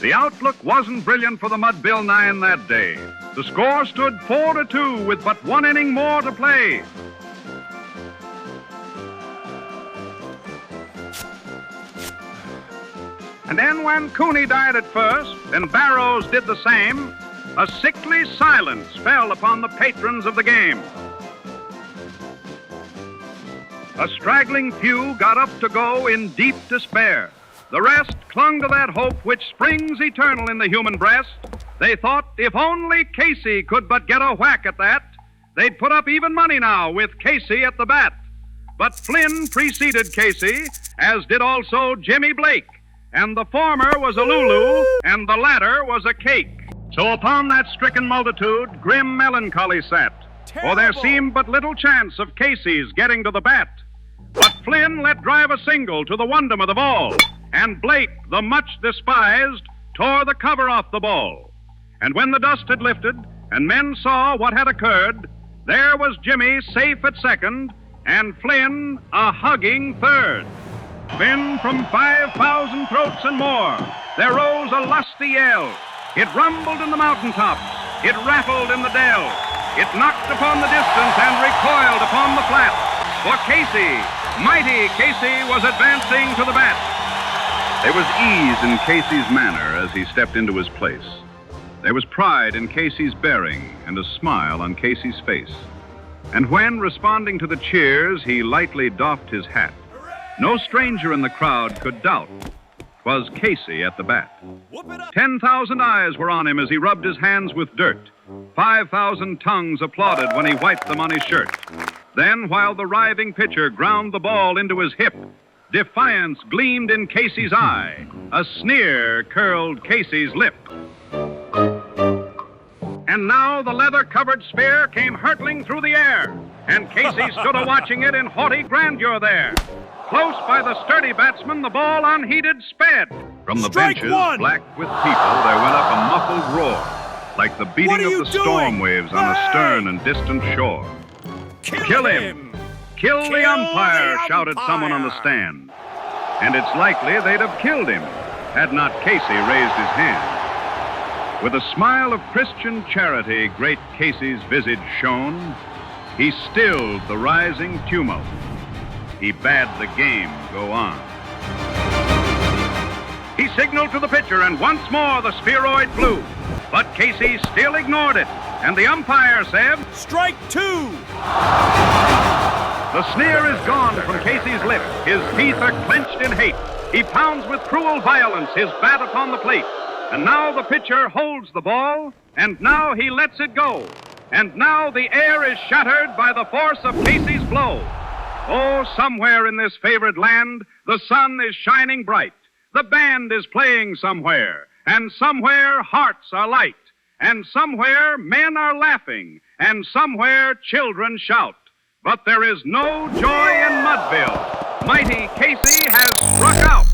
The outlook wasn't brilliant for the Mudville Nine that day. The score stood 4-2 with but one inning more to play. And then when Cooney died at first, and Barrows did the same, a sickly silence fell upon the patrons of the game. A straggling few got up to go in deep despair. The rest clung to that hope which springs eternal in the human breast. They thought if only Casey could but get a whack at that, they'd put up even money now with Casey at the bat. But Flynn preceded Casey, as did also Jimmy Blake, and the former was a Lulu, and the latter was a cake. So upon that stricken multitude, grim melancholy sat, for there seemed but little chance of Casey's getting to the bat. But Flynn let drive a single to the wonderment of all, and Blake, the much despised, tore the cover off the ball. And when the dust had lifted, and men saw what had occurred, there was Jimmy safe at second, and Flynn a hugging third. Then from 5,000 throats and more, there rose a lusty yell. It rumbled in the mountaintops, it rattled in the dell, it knocked upon the distance and recoiled upon the flat. For Casey, mighty Casey, was advancing to the bat. There was ease in Casey's manner as he stepped into his place. There was pride in Casey's bearing and a smile on Casey's face. And when, responding to the cheers, he lightly doffed his hat, no stranger in the crowd could doubt 'twas Casey at the bat. 10,000 eyes were on him as he rubbed his hands with dirt. 5,000 tongues applauded when he wiped them on his shirt. Then, while the writhing pitcher ground the ball into his hip, defiance gleamed in Casey's eye. A sneer curled Casey's lip. And now the leather-covered sphere came hurtling through the air, and Casey stood a-watching it in haughty grandeur there. Close by the sturdy batsman, the ball unheeded sped. From the benches, black with people, there went up a muffled roar, like the beating of the storm waves on a stern and distant shore. Kill him! Kill the umpire, shouted someone on the stand. And it's likely they'd have killed him had not Casey raised his hand. With a smile of Christian charity, great Casey's visage shone. He stilled the rising tumult. He bade the game go on. He signaled to the pitcher, and once more the spheroid flew. But Casey still ignored it, and the umpire said, "Strike two!" The sneer is gone from Casey's lip. His teeth are clenched in hate. He pounds with cruel violence his bat upon the plate. And now the pitcher holds the ball, and now he lets it go. And now the air is shattered by the force of Casey's blow. Oh, somewhere in this favored land, the sun is shining bright. The band is playing somewhere, and somewhere hearts are light. And somewhere men are laughing, and somewhere children shout. But there is no joy in Mudville. Mighty Casey has struck out.